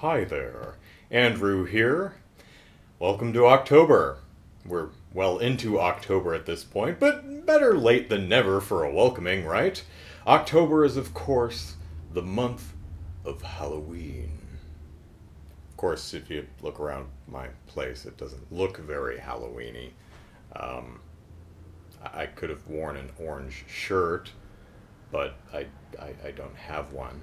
Hi there, Andrew here. Welcome to October. We're well into October at this point, but better late than never for a welcoming, right? October is, of course, the month of Halloween. Of course, if you look around my place, it doesn't look very Halloween-y. I could have worn an orange shirt, but I don't have one.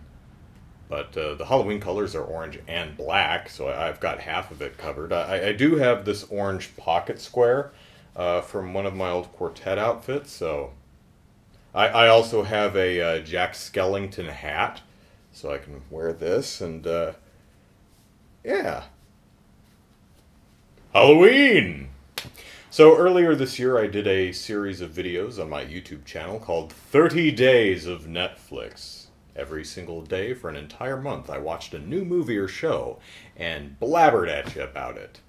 But the Halloween colors are orange and black, so I've got half of it covered. I do have this orange pocket square from one of my old quartet outfits, so... I also have a Jack Skellington hat, so I can wear this, and yeah. Halloween! So earlier this year I did a series of videos on my YouTube channel called 30 Days of Netflix. Every single day for an entire month I watched a new movie or show and blabbered at you about it.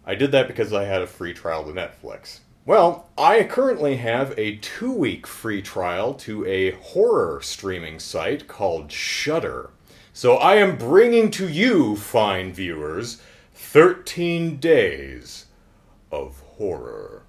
I did that because I had a free trial to Netflix. Well, I currently have a 2-week free trial to a horror streaming site called Shudder. So I am bringing to you, fine viewers, 13 days of horror.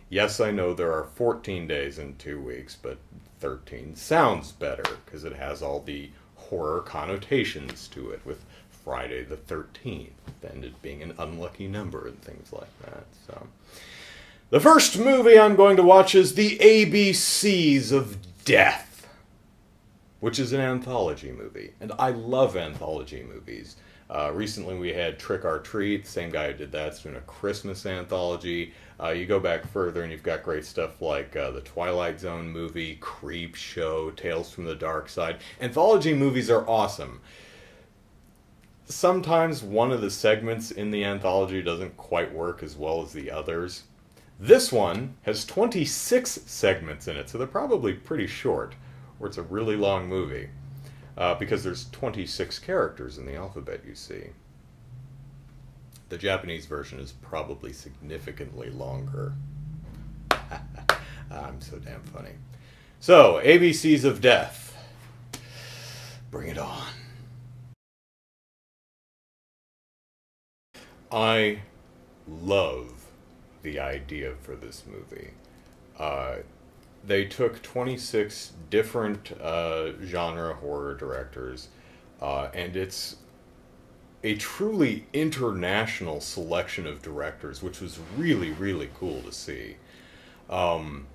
Yes, I know there are 14 days in 2 weeks, but 13 sounds better because it has all the horror connotations to it, with Friday the 13th and it being an unlucky number and things like that. So, the first movie I'm going to watch is The ABCs of Death, which is an anthology movie, and I love anthology movies. Recently we had Trick or Treat, the same guy who did that's doing a Christmas anthology. You go back further and you've got great stuff like the Twilight Zone movie, Creep Show, Tales from the Dark Side. Anthology movies are awesome. Sometimes one of the segments in the anthology doesn't quite work as well as the others. This one has 26 segments in it, so they're probably pretty short, or it's a really long movie. Because there's 26 characters in the alphabet, you see. The Japanese version is probably significantly longer. I'm so damn funny. So, ABCs of Death. Bring it on. I love the idea for this movie. They took 26 different genre horror directors, and it's a truly international selection of directors, which was really, really cool to see. From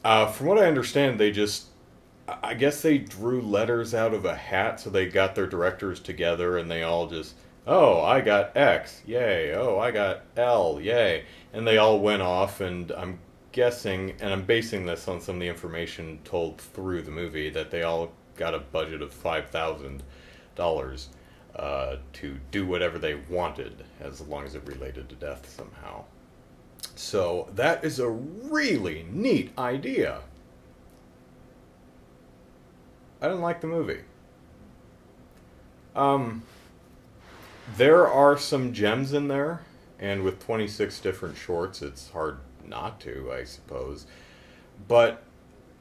what I understand, I guess they drew letters out of a hat, so they got their directors together, and they all just, oh, I got X, yay, oh, I got L, yay, and they all went off, and I'm guessing, and I'm basing this on some of the information told through the movie, that they all got a budget of $5,000 to do whatever they wanted, as long as it related to death somehow. So that is a really neat idea. I didn't like the movie. There are some gems in there, and with 26 different shorts, it's hard not to, I suppose. But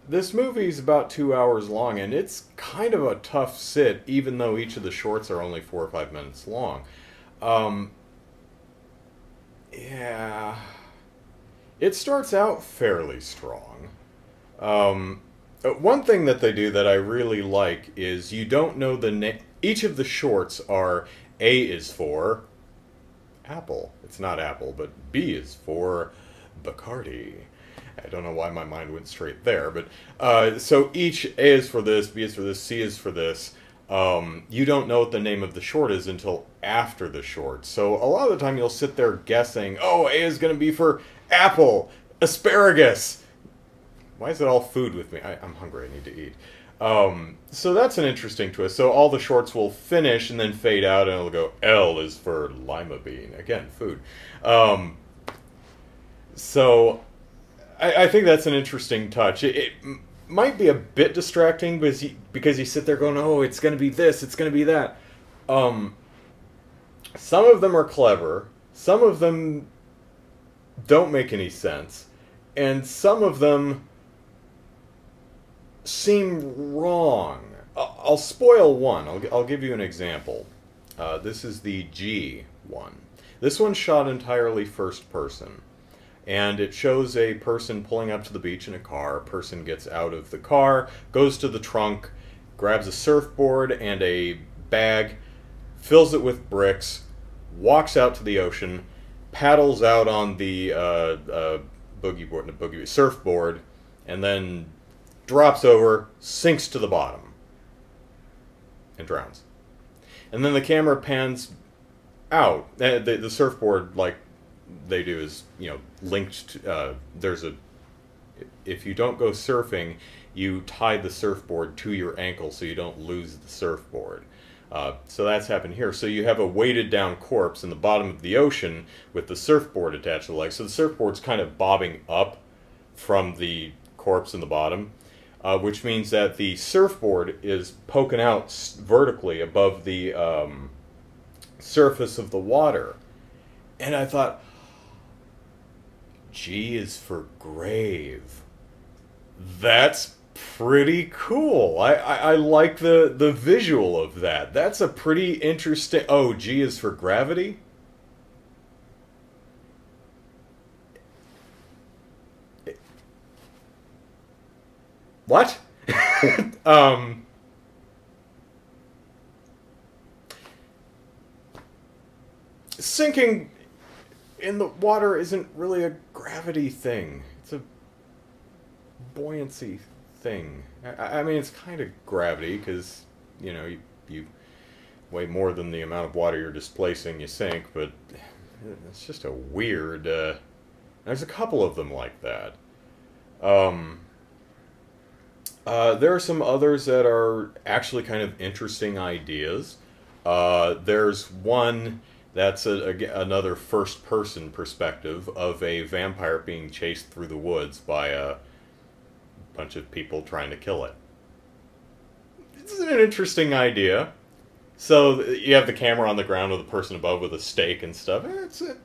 this movie is about 2 hours long, and it's kind of a tough sit, even though each of the shorts are only 4 or 5 minutes long. Yeah, it starts out fairly strong. One thing that they do that I really like is you don't know the name. Each of the shorts are, A is for apple. It's not apple, but B is for Bacardi. I don't know why my mind went straight there, but so each A is for this, B is for this, C is for this. You don't know what the name of the short is until after the short. So a lot of the time you'll sit there guessing, oh, A is going to be for apple, asparagus. Why is it all food with me? I'm hungry, I need to eat. So that's an interesting twist. So all the shorts will finish and then fade out, and it'll go, L is for lima bean. Again, food. So I think that's an interesting touch. It might be a bit distracting because you sit there going, oh, it's going to be this, it's going to be that. Some of them are clever. Some of them don't make any sense. And some of them seem wrong. I'll spoil one. I'll give you an example. This is the G one. This one's shot entirely first person. And it shows a person pulling up to the beach in a car. A person gets out of the car, goes to the trunk, grabs a surfboard and a bag, fills it with bricks, walks out to the ocean, paddles out on the surfboard, and then drops over, sinks to the bottom, and drowns. And then the camera pans out. The surfboard, like they do, is, you know, linked to, if you don't go surfing, you tie the surfboard to your ankle so you don't lose the surfboard. So that's happened here. So you have a weighted down corpse in the bottom of the ocean with the surfboard attached to the leg. So the surfboard's kind of bobbing up from the corpse in the bottom, which means that the surfboard is poking out vertically above the surface of the water. And I thought, G is for grave. That's pretty cool. I like the visual of that. That's a pretty interesting... Oh, G is for gravity? What? Sinking in the water isn't really a gravity thing. It's a buoyancy thing. I mean, it's kind of gravity because, you know, you weigh more than the amount of water you're displacing, you sink, but it's just a weird... there's a couple of them like that. There are some others that are actually kind of interesting ideas. There's one that's another first-person perspective of a vampire being chased through the woods by a bunch of people trying to kill it. It's an interesting idea. So you have the camera on the ground with the person above with a stake and stuff. It's an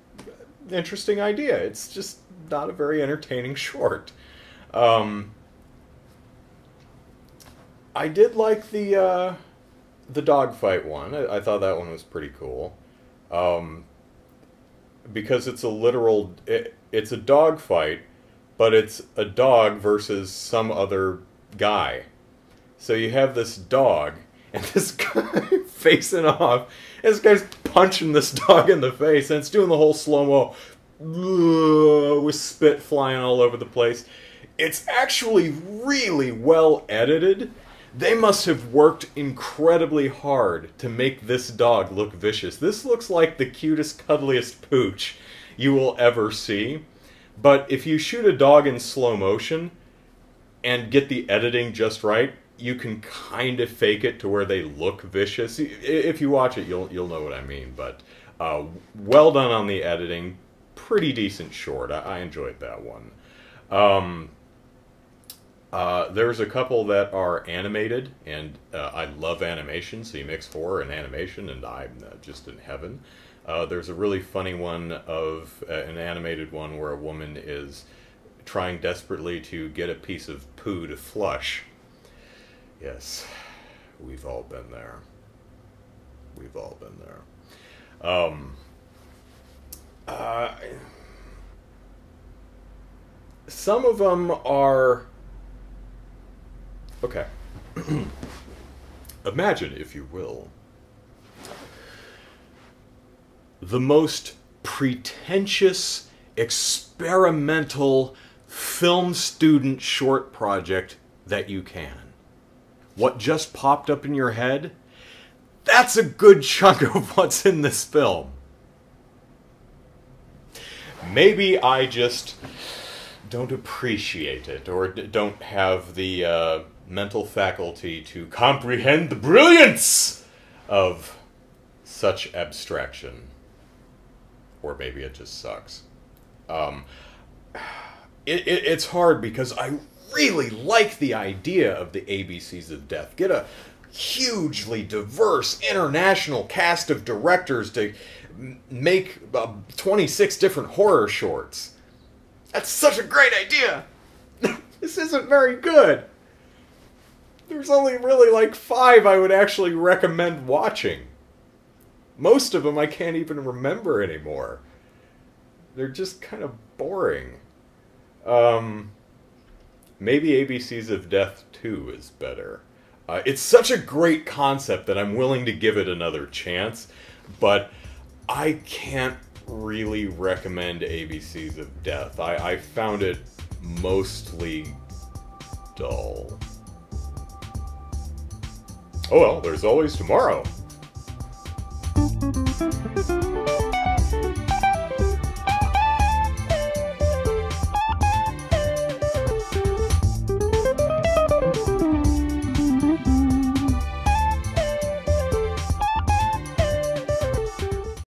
interesting idea. It's just not a very entertaining short. I did like the dogfight one. I thought that one was pretty cool. Because it's a literal... It's a dogfight, but it's a dog versus some other guy. So you have this dog, and this guy facing off, and this guy's punching this dog in the face, and it's doing the whole slow-mo with spit flying all over the place. It's actually really well edited. They must have worked incredibly hard to make this dog look vicious. This looks like the cutest, cuddliest pooch you will ever see. But if you shoot a dog in slow motion and get the editing just right, you can kind of fake it to where they look vicious. If you watch it, you'll know what I mean. But well done on the editing. Pretty decent short. I enjoyed that one. There's a couple that are animated, and I love animation, so you mix horror and animation, and I'm just in heaven. There's a really funny one of an animated one where a woman is trying desperately to get a piece of poo to flush. Yes, we've all been there. We've all been there. Some of them are... Okay. Imagine, if you will, the most pretentious, experimental film student short project that you can. What just popped up in your head? That's a good chunk of what's in this film. Maybe I just don't appreciate it, or don't have the mental faculty to comprehend the brilliance of such abstraction. Or maybe it just sucks. It's hard because I really like the idea of the ABCs of death. Get a hugely diverse international cast of directors to make 26 different horror shorts. That's such a great idea! This isn't very good. There's only really like 5 I would actually recommend watching. Most of them I can't even remember anymore. They're just kind of boring. Maybe ABCs of Death 2 is better. It's such a great concept that I'm willing to give it another chance, but I can't really recommend ABCs of Death. I found it mostly dull. Oh well, there's always tomorrow.